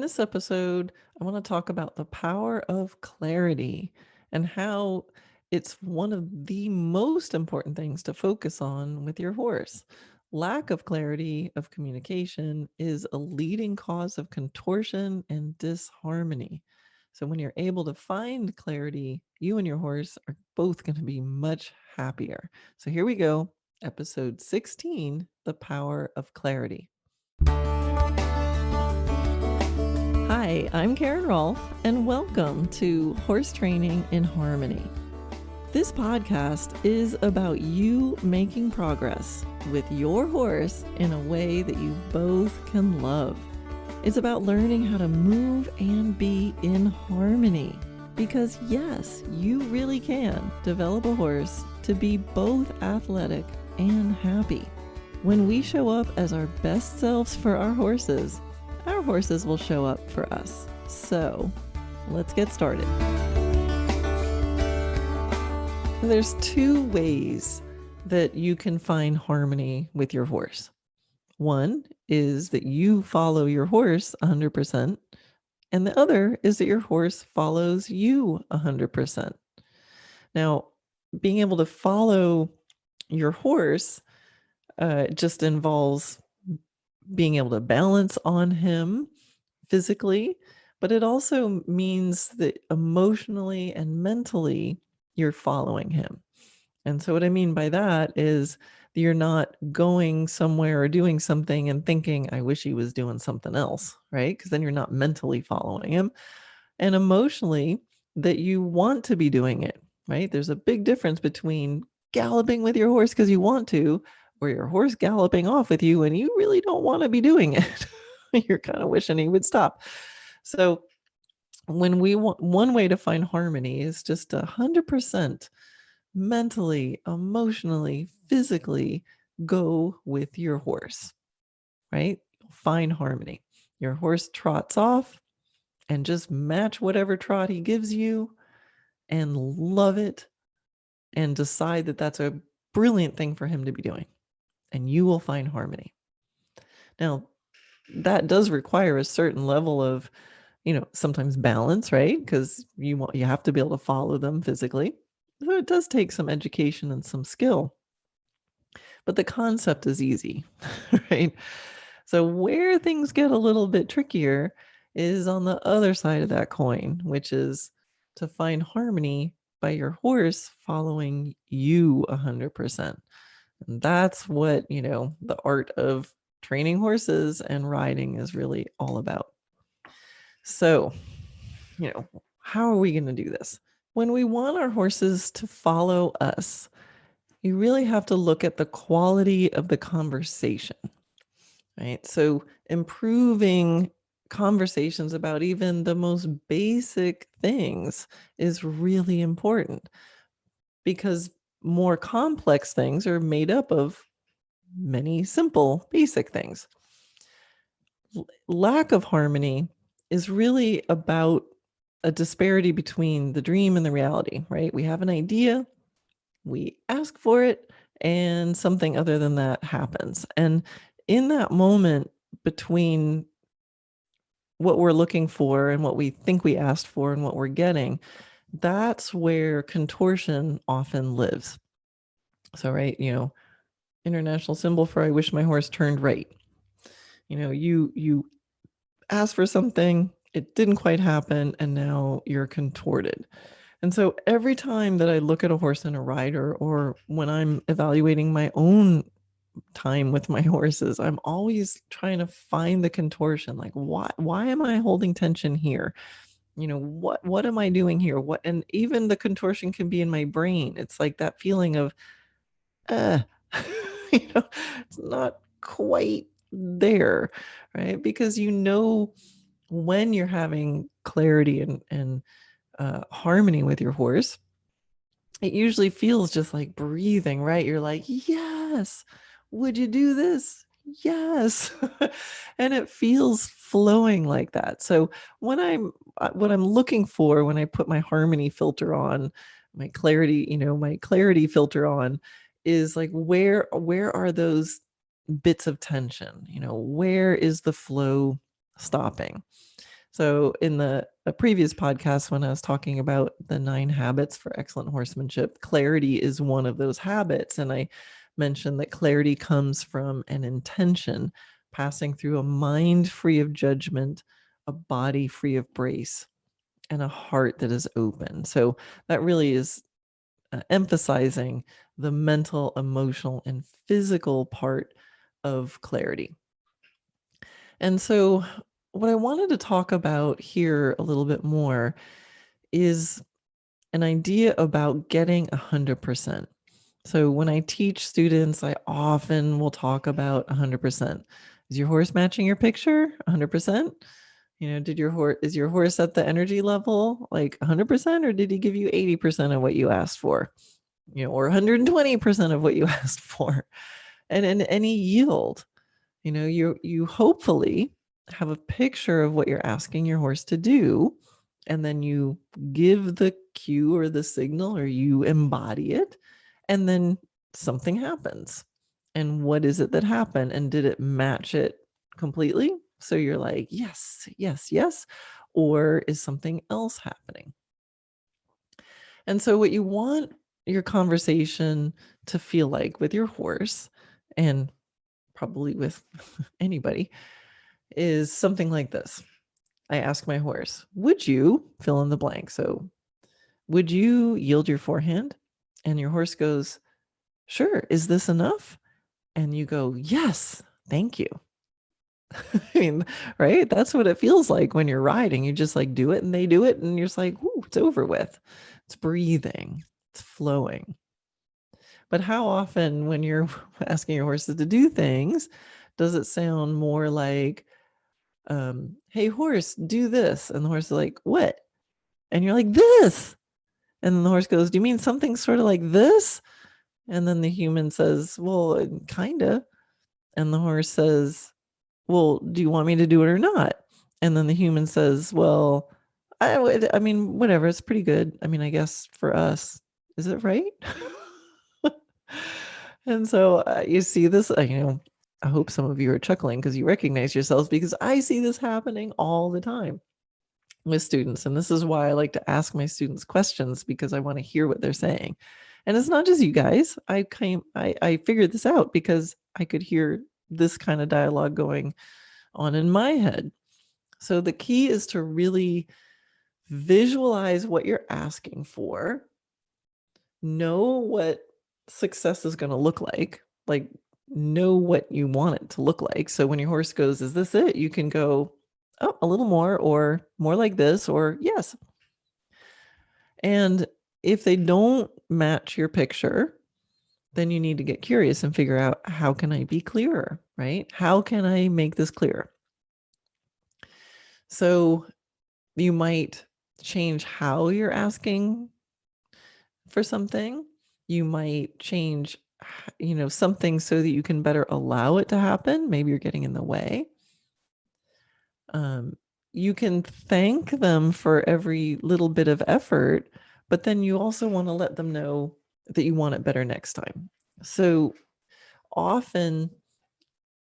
this episode, I want to talk about the power of clarity and how it's one of the most important things to focus on with your horse. Lack of clarity of communication is a leading cause of contortion and disharmony. So, when you're able to find clarity, you and your horse are both going to be much happier. So, here we go. Episode 16, The Power of Clarity. Hi, I'm Karen Rohlf, and welcome to Horse Training in Harmony. This podcast is about you making progress with your horse in a way that you both can love. It's about learning how to move and be in harmony. Because yes, you really can develop a horse to be both athletic and happy. When we show up as our best selves for our horses will show up for us. So let's get started. There's two ways that you can find harmony with your horse. One is that you follow your horse 100%, and the other is that your horse follows you 100%. Now, being able to follow your horse just involves being able to balance on him physically, but it also means that emotionally and mentally you're following him. And so what I mean by that is that you're not going somewhere or doing something and thinking, I wish he was doing something else, right? Because then you're not mentally following him. And emotionally, that you want to be doing it, right? There's a big difference between galloping with your horse because you want to, or your horse galloping off with you and you really don't want to be doing it. You're kind of wishing he would stop. So when we want, one way to find harmony is just 100% mentally, emotionally, physically go with your horse, right? Find harmony. Your horse trots off and just match whatever trot he gives you and love it and decide that that's a brilliant thing for him to be doing. And you will find harmony. Now, that does require a certain level of, sometimes balance, right? Because you have to be able to follow them physically. So it does take some education and some skill. But the concept is easy, right? So where things get a little bit trickier is on the other side of that coin, which is to find harmony by your horse following you 100%. And that's what, the art of training horses and riding is really all about. So, how are we going to do this? When we want our horses to follow us, you really have to look at the quality of the conversation, right? So improving conversations about even the most basic things is really important because more complex things are made up of many simple, basic things. Lack of harmony is really about a disparity between the dream and the reality, right? We have an idea, we ask for it, and something other than that happens. And in that moment between what we're looking for and what we think we asked for and what we're getting, that's where contortion often lives. So, right, international symbol for I wish my horse turned right. You asked for something, it didn't quite happen, and now you're contorted. And so every time that I look at a horse and a rider, or when I'm evaluating my own time with my horses, I'm always trying to find the contortion. Like, why am I holding tension here? What am I doing here? And even the contortion can be in my brain. It's like that feeling of, it's not quite there, right? Because when you're having clarity and harmony with your horse, it usually feels just like breathing, right? You're like, yes, would you do this? Yes. And it feels flowing like that. So what I'm looking for when I put my harmony filter on, my clarity filter on, is like, where are those bits of tension? Where is the flow stopping? So in a previous podcast, when I was talking about the 9 habits for excellent horsemanship, clarity is one of those habits. And I mentioned that clarity comes from an intention passing through a mind free of judgment, a body free of brace, and a heart that is open. So that really is emphasizing the mental, emotional, and physical part of clarity. And so, what I wanted to talk about here a little bit more is an idea about getting 100%. So, when I teach students, I often will talk about 100%. Is your horse matching your picture? 100%? Did your horse is your horse at the energy level like 100%, or did he give you 80% of what you asked for? Or 120% of what you asked for? And in any yield, you hopefully have a picture of what you're asking your horse to do, and then you give the cue or the signal, or you embody it, and then something happens. And what is it that happened? And did it match it completely? So you're like, yes, yes, yes. Or is something else happening? And so what you want your conversation to feel like with your horse, and probably with anybody, is something like this. I ask my horse, would you fill in the blank? So, would you yield your forehand? And your horse goes, sure. Is this enough? And you go, yes, thank you. I mean, right? That's what it feels like when you're riding. You just like do it and they do it, and you're just like, ooh, it's over with. It's breathing, it's flowing. But how often, when you're asking your horses to do things, does it sound more like, hey, horse, do this? And the horse is like, what? And you're like, this. And then the horse goes, do you mean something sort of like this? And then the human says, well, kind of. And the horse says, well, do you want me to do it or not? And then the human says, well, I mean, whatever, it's pretty good. I mean, I guess for us, is it right? And so you see this, I hope some of you are chuckling because you recognize yourselves, because I see this happening all the time with students. And this is why I like to ask my students questions, because I want to hear what they're saying. And it's not just you guys. I figured this out because I could hear this kind of dialogue going on in my head. So the key is to really visualize what you're asking for, know what success is going to look like know what you want it to look like. So when your horse goes, is this it? You can go, oh, a little more, or more like this, or yes. And if they don't match your picture, then you need to get curious and figure out, how can I be clearer, right? How can I make this clearer? So you might change how you're asking for something. You might change, something so that you can better allow it to happen. Maybe you're getting in the way. You can thank them for every little bit of effort, but then you also want to let them know that you want it better next time. So often,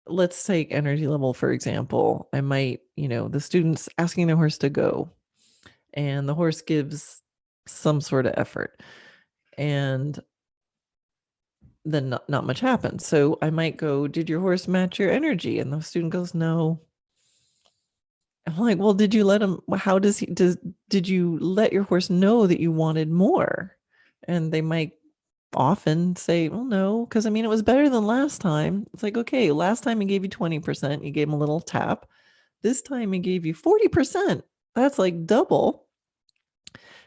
let's take energy level, for example. I might, the student's asking their horse to go, and the horse gives some sort of effort, and then not much happens. So I might go, did your horse match your energy? And the student goes, no. I'm like, well, did you let him, how does he, did you let your horse know that you wanted more? And they might often say, well, no, because I mean, it was better than last time. It's like, okay, last time he gave you 20%, you gave him a little tap. This time he gave you 40%. That's like double.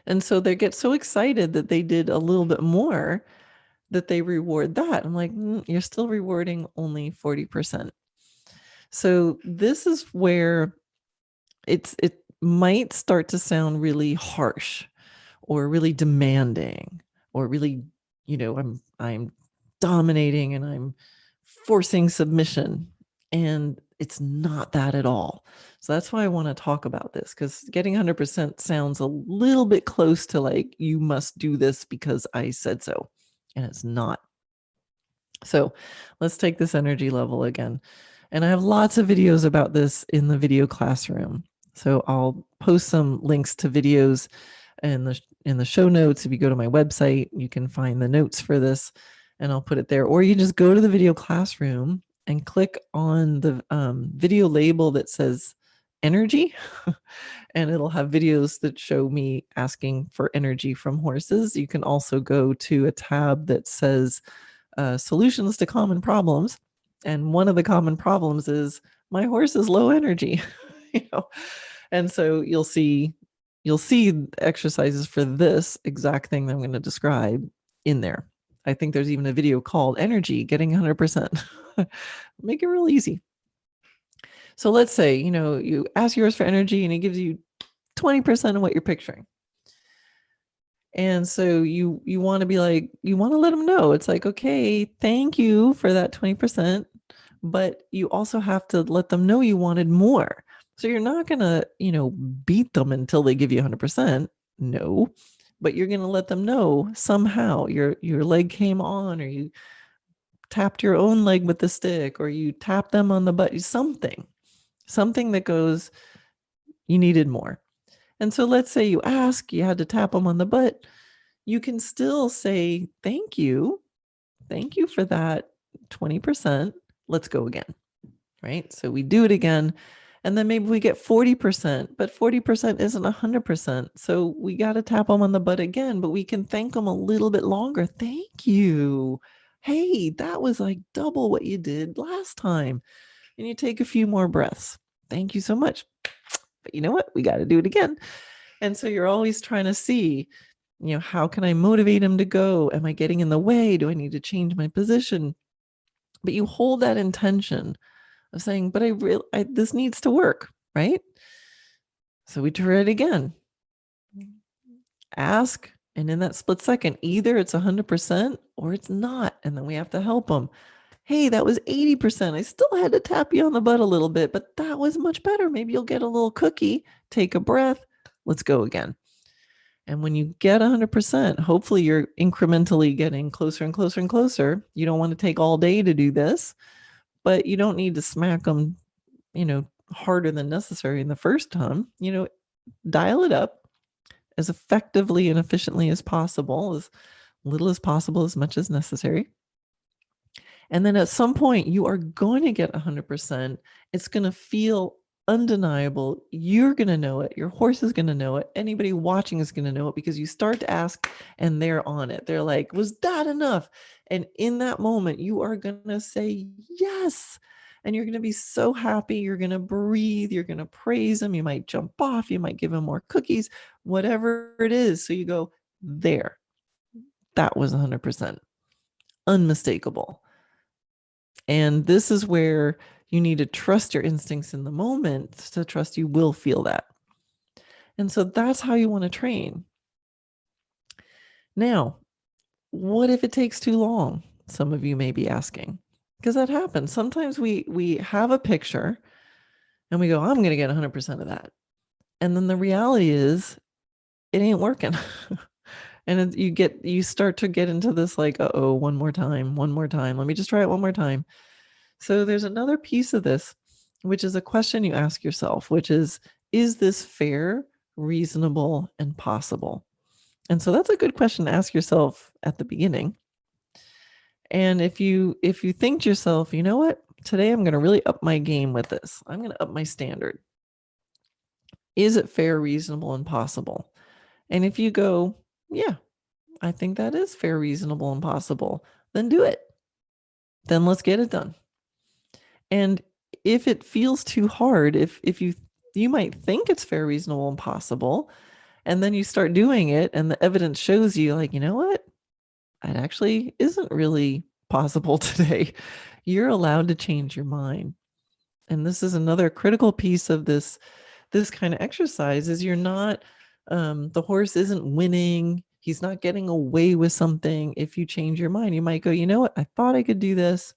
And so they get so excited that they did a little bit more that they reward that. I'm like, you're still rewarding only 40%. So this is where it might start to sound really harsh, or really demanding, or really, I'm dominating and I'm forcing submission. And it's not that at all. So that's why I want to talk about this, because getting 100% sounds a little bit close to like, you must do this because I said so. And it's not. So let's take this energy level again. And I have lots of videos about this in the video classroom. So I'll post some links to videos in the show notes. If you go to my website, you can find the notes for this, and I'll put it there. Or you just go to the video classroom and click on the video label that says energy, and it'll have videos that show me asking for energy from horses. You can also go to a tab that says solutions to common problems, and one of the common problems is my horse is low energy. And so you'll see exercises for this exact thing that I'm going to describe in there. I think there's even a video called Energy Getting 100%. Make it real easy. So let's say, you ask yours for energy and it gives you 20% of what you're picturing. And so you want to be like, you want to let them know. It's like, okay, thank you for that 20%, but you also have to let them know you wanted more. So you're not going to, beat them until they give you 100%. No, but you're going to let them know somehow your leg came on, or you tapped your own leg with the stick, or you tapped them on the butt, something that goes, you needed more. And so let's say you ask, you had to tap them on the butt. You can still say, thank you for that 20%. Let's go again, right? So we do it again, and then maybe we get 40%, but 40% isn't 100%. So we got to tap them on the butt again, but we can thank them a little bit longer. Thank you. Hey, that was like double what you did last time. And you take a few more breaths. Thank you so much. But you know what? We got to do it again. And so you're always trying to see, how can I motivate him to go? Am I getting in the way? Do I need to change my position? But you hold that intention of saying, but this needs to work, right? So we try it again. Ask, and in that split second, either it's 100% or it's not. And then we have to help them. Hey, that was 80%. I still had to tap you on the butt a little bit, but that was much better. Maybe you'll get a little cookie. Take a breath. Let's go again. And when you get 100%, hopefully you're incrementally getting closer and closer and closer. You don't want to take all day to do this, but you don't need to smack them, harder than necessary in the first time. Dial it up as effectively and efficiently as possible, as little as possible, as much as necessary. And then at some point, you are going to get 100%. It's going to feel undeniable. You're going to know it. Your horse is going to know it. Anybody watching is going to know it, because you start to ask and they're on it. They're like, was that enough? And in that moment, you are going to say yes. And you're going to be so happy. You're going to breathe. You're going to praise them. You might jump off. You might give them more cookies, whatever it is. So you go, there. That was 100%. Unmistakable. And this is where you need to trust your instincts in the moment, to trust you will feel that. And so that's how you want to train. Now, what if it takes too long? Some of you may be asking, because that happens. Sometimes we have a picture and we go, I'm going to get 100% of that. And then the reality is it ain't working. And you start to get into this like, one more time. Let me just try it one more time. So there's another piece of this, which is a question you ask yourself, which is this fair, reasonable, and possible? And so that's a good question to ask yourself at the beginning. And if you think to yourself, you know what, today I'm going to really up my game with this. I'm going to up my standard. Is it fair, reasonable, and possible? And if you go, yeah, I think that is fair, reasonable, and possible, then do it. Then let's get it done. And if it feels too hard, if you might think it's fair, reasonable, and possible, and then you start doing it and the evidence shows you like, you know what, it actually isn't really possible today. You're allowed to change your mind. And this is another critical piece of this kind of exercise, is you're not, the horse isn't winning. He's not getting away with something. If you change your mind, you might go, you know what, I thought I could do this.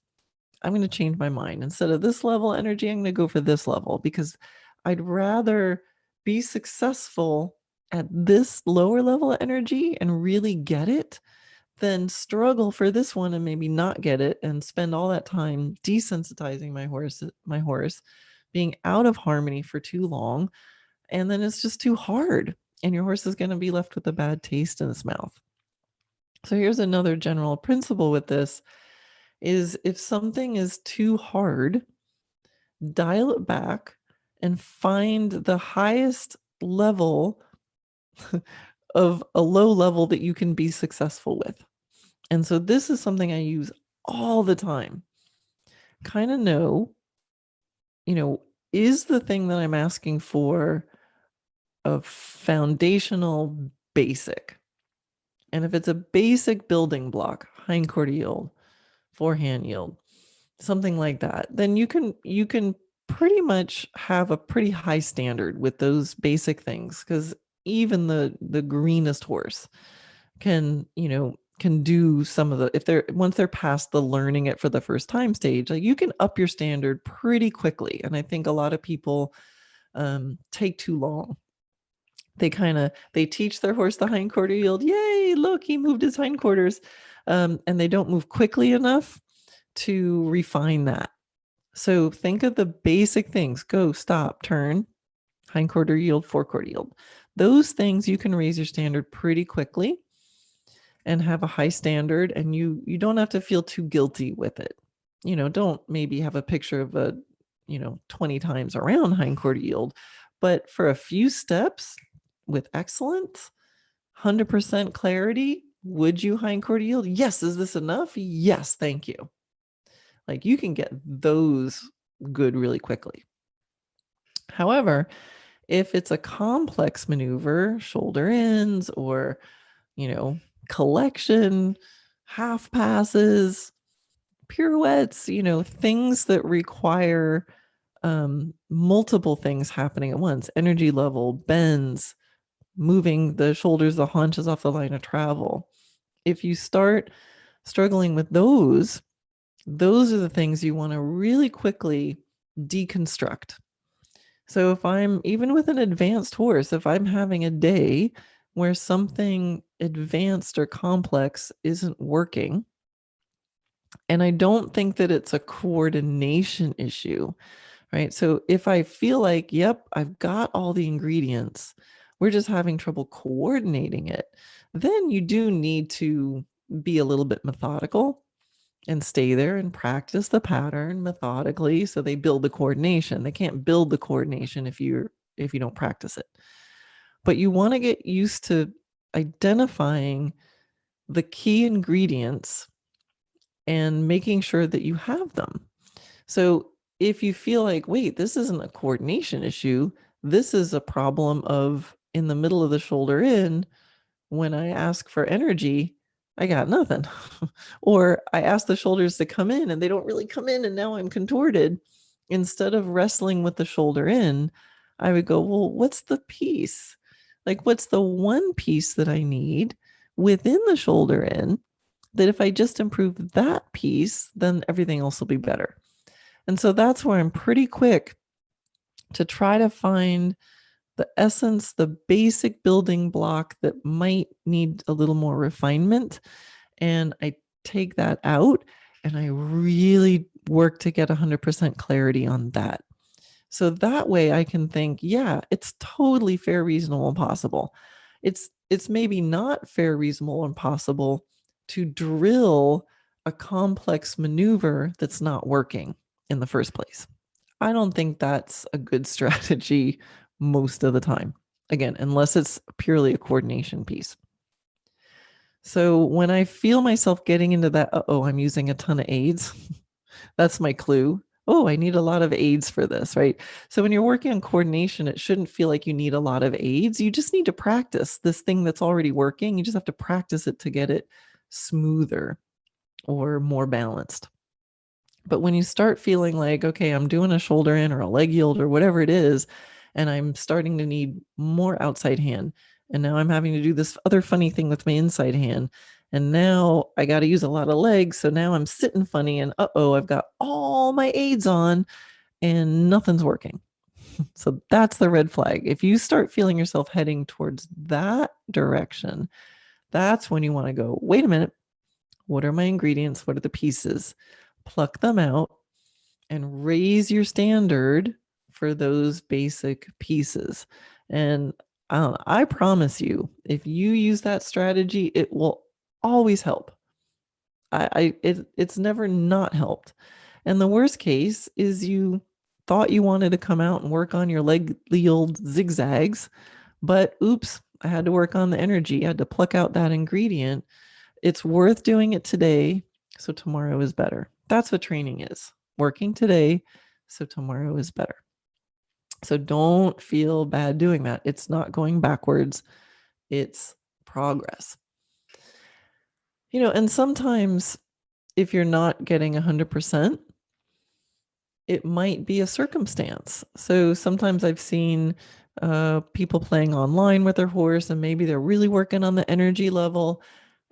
I'm going to change my mind. Instead of this level of energy, I'm going to go for this level, because I'd rather be successful at this lower level of energy and really get it than struggle for this one and maybe not get it and spend all that time desensitizing my horse, being out of harmony for too long, and then it's just too hard, and your horse is going to be left with a bad taste in its mouth. So here's another general principle with this is if something is too hard, dial it back and find the highest level of a low level that you can be successful with. And so this is something I use all the time. Kind of know, is the thing that I'm asking for a foundational basic? And if it's a basic building block, hindquarter yield, forehand yield, something like that, then you can pretty much have a pretty high standard with those basic things, because even the greenest horse can do some of the, if once they're past the learning it for the first time stage, like you can up your standard pretty quickly. And I think a lot of people take too long. They teach their horse the hindquarter yield. Yay, look, he moved his hindquarters. And they don't move quickly enough to refine that. So think of the basic things: go, stop, turn, hindquarter yield, forequarter yield. Those things you can raise your standard pretty quickly and have a high standard, and you don't have to feel too guilty with it. Don't maybe have a picture of a 20 times around hindquarter yield, but for a few steps with excellence, 100% clarity, would you hindquarter yield? Yes. Is this enough? Yes, thank you. Like you can get those good really quickly. However, if it's a complex maneuver, shoulder ins or, collection, half passes, pirouettes, things that require multiple things happening at once, energy level, bends, moving the shoulders, the haunches off the line of travel. If you start struggling with those are the things you want to really quickly deconstruct. So if I'm, even with an advanced horse, if I'm having a day where something advanced or complex isn't working, and I don't think that it's a coordination issue, right? So if I feel like, yep, I've got all the ingredients, we're just having trouble coordinating it, then you do need to be a little bit methodical and stay there and practice the pattern methodically so they build the coordination. They can't build the coordination if you don't practice it. But you want to get used to identifying the key ingredients and making sure that you have them. So if you feel like, wait, this isn't a coordination issue, this is a problem of in the middle of the shoulder in, when I ask for energy, I got nothing. Or I ask the shoulders to come in and they don't really come in, and now I'm contorted. Instead of wrestling with the shoulder in, I would go, well, what's the piece? Like, what's the one piece that I need within the shoulder in that if I just improve that piece, then everything else will be better. And so that's where I'm pretty quick to try to find the essence, the basic building block that might need a little more refinement. And I take that out and I really work to get 100% clarity on that. So that way I can think, yeah, it's totally fair, reasonable, and possible. It's maybe not fair, reasonable, and possible to drill a complex maneuver that's not working in the first place. I don't think that's a good strategy most of the time. Again, unless it's purely a coordination piece. So when I feel myself getting into that, I'm using a ton of aids, that's my clue. Oh, I need a lot of aids for this, right? So when you're working on coordination, it shouldn't feel like you need a lot of aids. You just need to practice this thing that's already working. You just have to practice it to get it smoother or more balanced. But when you start feeling like, okay, I'm doing a shoulder in or a leg yield or whatever it is, and I'm starting to need more outside hand, and now I'm having to do this other funny thing with my inside hand, and now I got to use a lot of legs, so now I'm sitting funny, and I've got all my aids on and nothing's working. So that's the red flag. If you start feeling yourself heading towards that direction, that's when you want to go, wait a minute, what are my ingredients? What are the pieces? Pluck them out and raise your standard for those basic pieces. And I promise you, if you use that strategy, it will always help. It's never not helped. And the worst case is you thought you wanted to come out and work on your leg yield zigzags, but oops, I had to work on the energy. I had to pluck out that ingredient. It's worth doing it today, so tomorrow is better. That's what training is. Working today, so tomorrow is better. So don't feel bad doing that. It's not going backwards. It's progress. And sometimes if you're not getting 100%, it might be a circumstance. So sometimes I've seen people playing online with their horse, and maybe they're really working on the energy level,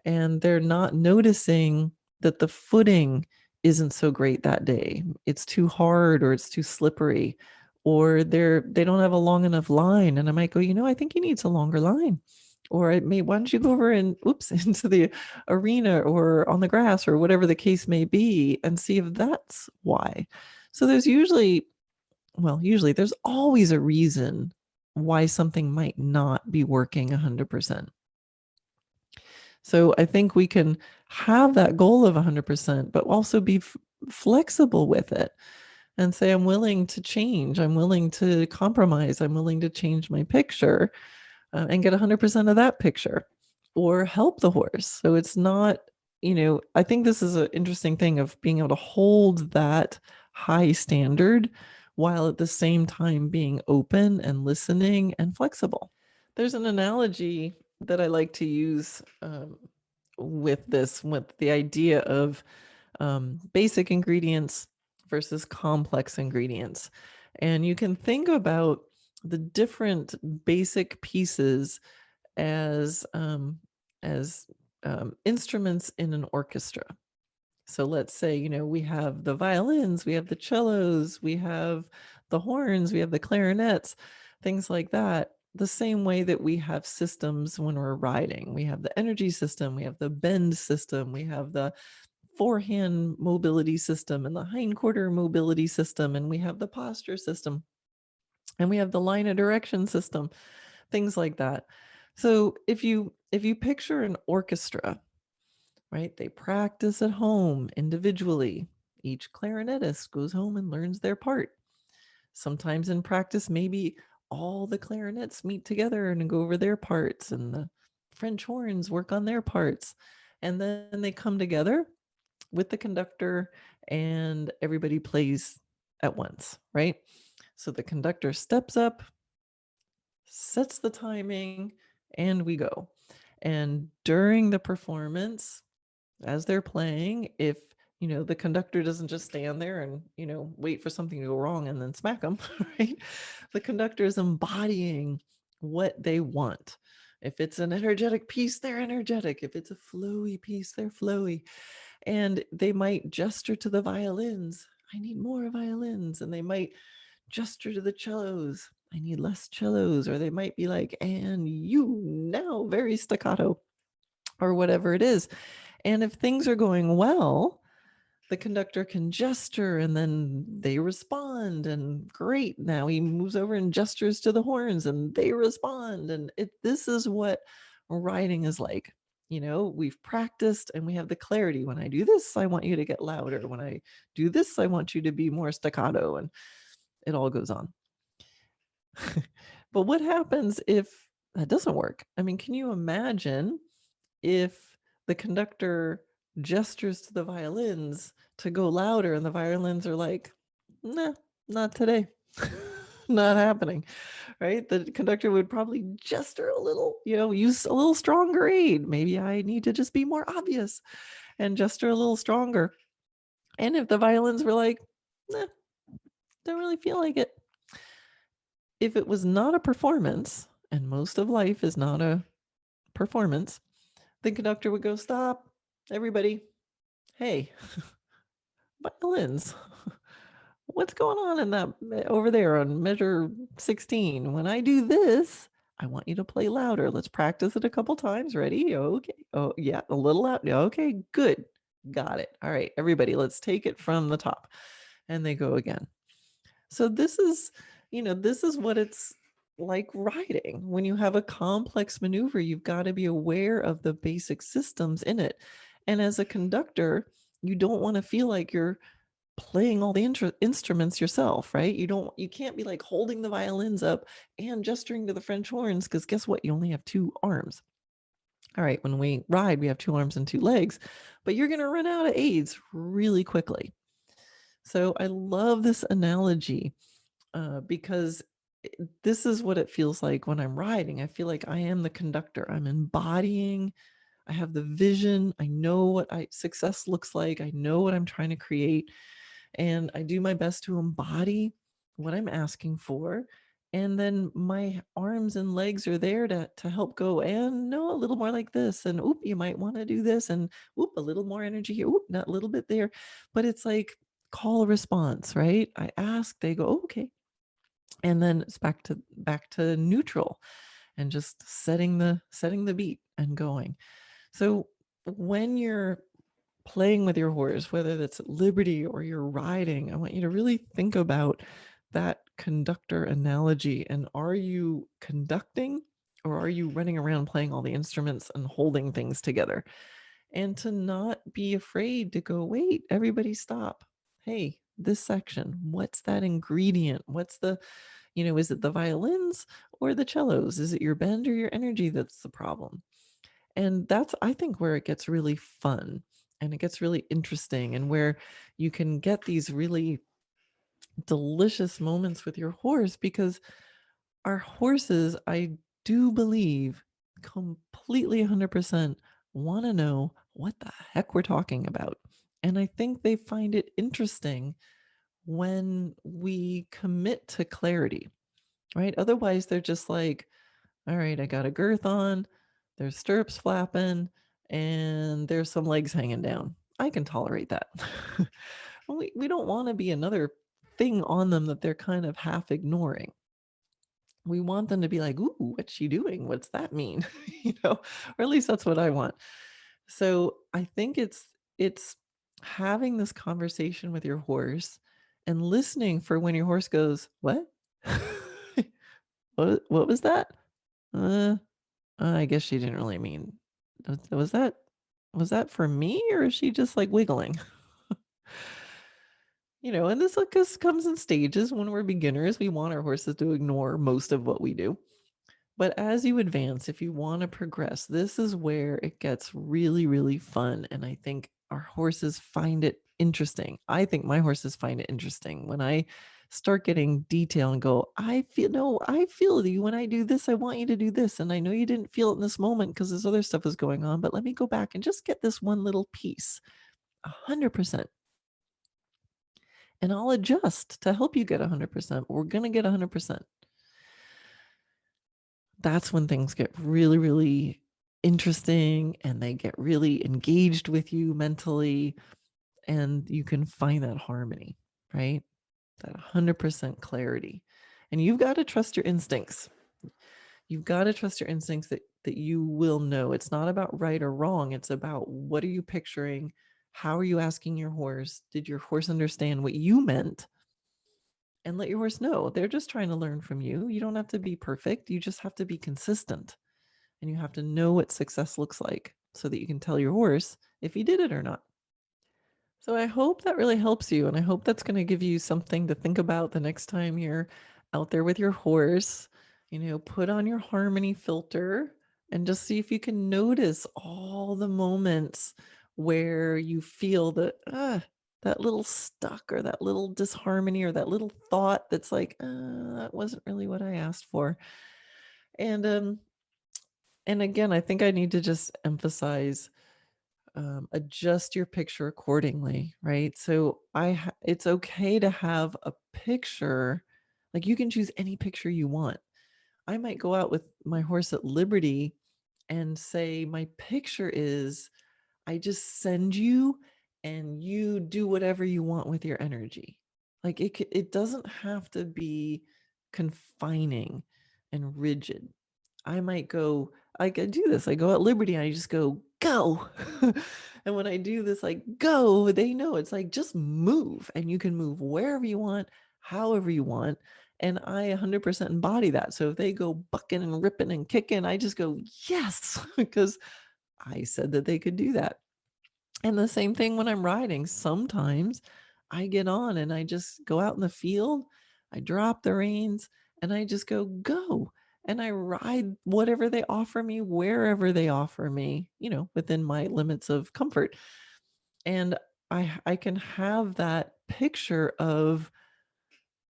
and they're not noticing that the footing isn't so great that day. It's too hard, or it's too slippery, or they don't have a long enough line. And I might go, I think he needs a longer line. Or why don't you go over and into the arena or on the grass or whatever the case may be, and see if that's why. So there's usually there's always a reason why something might not be working 100%. So I think we can have that goal of 100%, but also be flexible with it and say, I'm willing to change. I'm willing to compromise. I'm willing to change my picture and get 100% of that picture, or help the horse. So it's not, I think this is an interesting thing of being able to hold that high standard while at the same time being open and listening and flexible. There's an analogy that I like to use with the idea of basic ingredients versus complex ingredients. And you can think about the different basic pieces as instruments in an orchestra. So let's say, we have the violins, we have the cellos, we have the horns, we have the clarinets, things like that. The same way that we have systems when we're riding. We have the energy system, we have the bend system, we have the forehand mobility system and the hindquarter mobility system, and we have the posture system, and we have the line of direction system, things like that. So if you picture an orchestra, right? They practice at home individually. Each clarinetist goes home and learns their part. Sometimes in practice, maybe all the clarinets meet together and go over their parts, and the French horns work on their parts. And then they come together with the conductor, and everybody plays at once, right? So the conductor steps up, sets the timing, and we go. And during the performance, as they're playing, if the conductor doesn't just stand there and wait for something to go wrong and then smack them, right? The conductor is embodying what they want. If it's an energetic piece, they're energetic. If it's a flowy piece, they're flowy. And they might gesture to the violins, I need more violins. And they might gesture to the cellos, I need less cellos. Or they might be like, and you now very staccato, or whatever it is. And if things are going well, the conductor can gesture, and then they respond, and great, now he moves over and gestures to the horns and they respond. And this is what riding is like. We've practiced and we have the clarity. When I do this, I want you to get louder. When I do this, I want you to be more staccato, and it all goes on. But what happens if that doesn't work? I mean, can you imagine if the conductor gestures to the violins to go louder, and the violins are like, nah, not today. Not happening, right? The conductor would probably gesture a little, use a little stronger aid. Maybe I need to just be more obvious and gesture a little stronger. And if the violins were like, nah, don't really feel like it. If it was not a performance, and most of life is not a performance, the conductor would go, stop, everybody. Hey, violins, what's going on in that over there on measure 16? When I do this, I want you to play louder. Let's practice it a couple times. Ready? Okay. Oh, yeah, a little loud. Okay, good. Got it. All right, everybody, let's take it from the top. And they go again. So this is what it's like riding. When you have a complex maneuver, you've got to be aware of the basic systems in it. And as a conductor, you don't want to feel like you're playing all the instruments yourself, right? You can't be like holding the violins up and gesturing to the French horns, because guess what? You only have two arms. All right, when we ride, we have two arms and two legs, but you're going to run out of aids really quickly. So I love this analogy because this is what it feels like when I'm riding. I feel like I am the conductor. I'm embodying. I have the vision. I know what success looks like. I know what I'm trying to create, and I do my best to embody what I'm asking for. And then my arms and legs are there to help go, and no, a little more like this, and oop, you might want to do this, and oop, a little more energy here, oop, not a little bit there. But it's like call response, right? I ask, they go, okay. And then it's back to neutral and just setting the beat and going. So when you're playing with your horse, whether that's at liberty or you're riding, I want you to really think about that conductor analogy. And are you conducting, or are you running around playing all the instruments and holding things together? And to not be afraid to go, wait, everybody stop. Hey, this section, what's that ingredient? What's the, is it the violins or the cellos? Is it your bend or your energy that's the problem? And that's, I think, where it gets really fun and it gets really interesting, and where you can get these really delicious moments with your horse, because our horses, I do believe, completely 100% want to know what the heck we're talking about. And I think they find it interesting when we commit to clarity, right? Otherwise, they're just like, all right, I got a girth on, there's stirrups flapping, and there's some legs hanging down. I can tolerate that. We don't want to be another thing on them that they're kind of half ignoring. We want them to be like, ooh, what's she doing? What's that mean? Or at least that's what I want. So I think it's having this conversation with your horse and listening for when your horse goes, what? What was that? Uh, I guess she didn't really mean. Was that for me, or is she just like wiggling? And this comes in stages. When we're beginners, we want our horses to ignore most of what we do. But as you advance, if you want to progress, this is where it gets really, really fun. And I think our horses find it interesting. I think my horses find it interesting when I start getting detail and go, I feel you when I do this. I want you to do this. And I know you didn't feel it in this moment because this other stuff is going on, but let me go back and just get this one little piece 100%. And I'll adjust to help you get 100%. We're going to get 100%. That's when things get really, really interesting, and they get really engaged with you mentally, and you can find that harmony, right? That 100% clarity. And you've got to trust your instincts. You've got to trust your instincts that you will know. It's not about right or wrong. It's about, what are you picturing? How are you asking your horse? Did your horse understand what you meant? And let your horse know. They're just trying to learn from you. You don't have to be perfect. You just have to be consistent. And you have to know what success looks like so that you can tell your horse if he did it or not. So I hope that really helps you. And I hope that's going to give you something to think about the next time you're out there with your horse. Put on your harmony filter and just see if you can notice all the moments where you feel that little stuck, or that little disharmony, or that little thought that's like, that wasn't really what I asked for. And again, I think I need to just emphasize, adjust your picture accordingly, right? So it's okay to have a picture. Like, you can choose any picture you want. I might go out with my horse at liberty and say, my picture is, I just send you and you do whatever you want with your energy. Like, it doesn't have to be confining and rigid. I might go, I could do this. I go at liberty and I just go. And when I do this, like, go, they know it's like, just move, and you can move wherever you want, however you want. And I 100% embody that. So if they go bucking and ripping and kicking, I just go, yes, because I said that they could do that. And the same thing when I'm riding. Sometimes I get on and I just go out in the field, I drop the reins, and I just go. And I ride whatever they offer me, wherever they offer me, within my limits of comfort. And I can have that picture of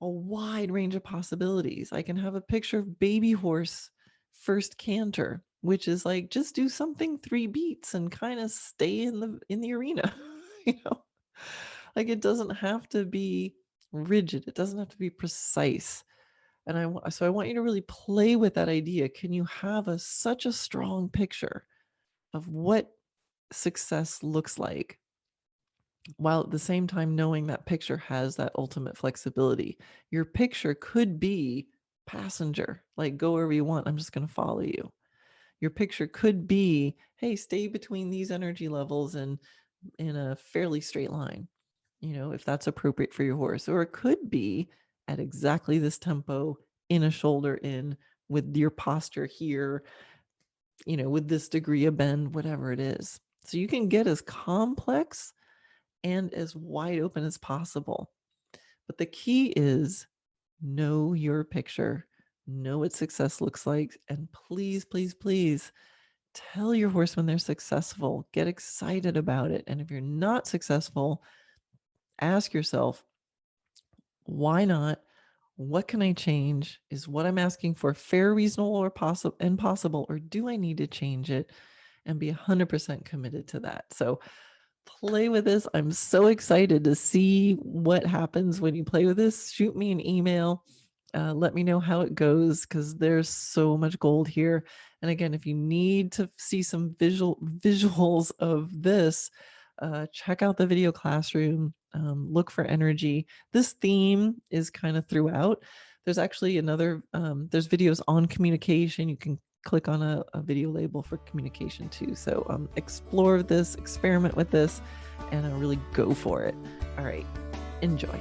a wide range of possibilities. I can have a picture of baby horse first canter, which is like just do something 3 beats and kind of stay in the arena, you know. Like it doesn't have to be rigid. It doesn't have to be precise. And so I want you to really play with that idea. Can you have such a strong picture of what success looks like, while at the same time knowing that picture has that ultimate flexibility? Your picture could be passenger, like go wherever you want, I'm just going to follow you. Your picture could be, hey, stay between these energy levels and in a fairly straight line, if that's appropriate for your horse. Or it could be at exactly this tempo, in a shoulder in, with your posture here, with this degree of bend, whatever it is. So you can get as complex and as wide open as possible. But the key is know your picture, know what success looks like, and please, please, please tell your horse when they're successful. Get excited about it. And if you're not successful, ask yourself, why not? What can I change? Is what I'm asking for fair, reasonable, or impossible, or do I need to change it? And be 100% committed to that. So play with this. I'm so excited to see what happens when you play with this. Shoot me an email. Let me know how it goes, because there's so much gold here. And again, if you need to see some visuals of this, check out the video classroom. Look for energy. This theme is kind of throughout. There's actually there's videos on communication. You can click on a video label for communication too. So explore this, experiment with this, and really go for it. All right, enjoy.